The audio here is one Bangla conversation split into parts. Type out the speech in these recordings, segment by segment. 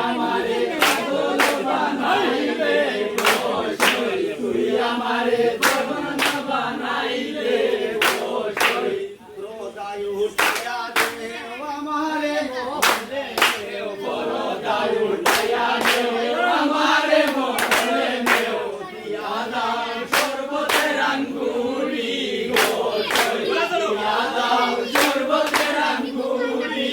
আমারে পাগল বানাইলে বসই তুই আমারে দেওয়ানা বানাইলে বসই রোদায় উঠিয়া দেও আমারে মোহনে বরদায় উঠাইয়া দেও আমারে মনে নেও দিয়া দাও শরবতের আঙ্গুরি বসই দিয়া দাও শরবতের আঙ্গুরি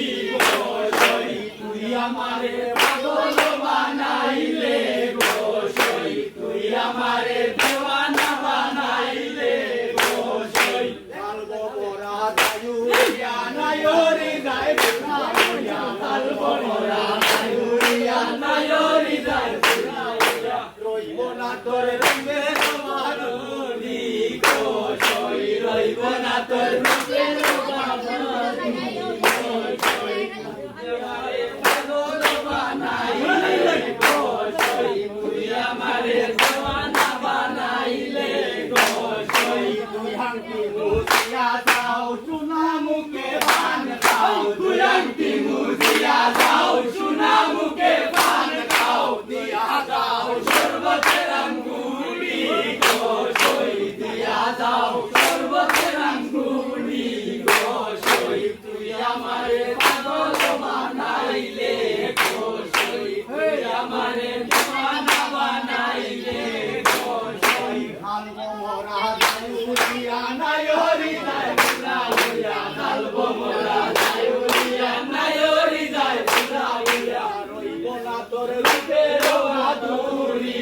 বসই তুই আমারে পাগল বানাইলে বসই তুই আমারে দেওয়ানা বানাইলে বসই কালবো মোরা দায়ুরিয়া নায়রি যায় বুনাইয়া কালবো মোরা নায়ুরিয়া নায়রি যায় বুনাইয়া রইব না তোর রঙের মাধুরী বসই রইব না তোর রূপের বাঁধনি বসই আমারে পাগল বানাইলে বসই তুই আমারে দেওয়ানা বানাইলে বসই তুই হাঙ্কি মুছিয়া যাও সোনা মুখে পান খাও তুই আংটি মুছিয়া যাও সোনা মুখে পান খাও দিয়া দাও শরবতের আঙ্গুরি বসই দিয়া দাও শরবতের আঙ্গুরি বসই তুই আমারে পাগল বানাইলে বসই তুই আমারে দেওয়ানা বানাইলে বসই কালবো মোরা দায়ুরিয়া নায়রি যায় বুলাইয়া কালবো মোরা নায়রিয়া নায়রি যায় বুলাইয়া রইব না তোর রূপের বাঁধনি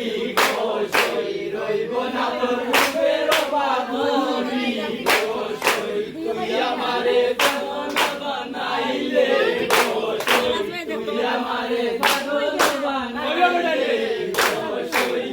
বসই রইব না তোর রূপের বাঁধনি বসই তুই আমারে দেওয়ানা বানাইলে বসই তুই আমারে পাগল বানাইলে বসই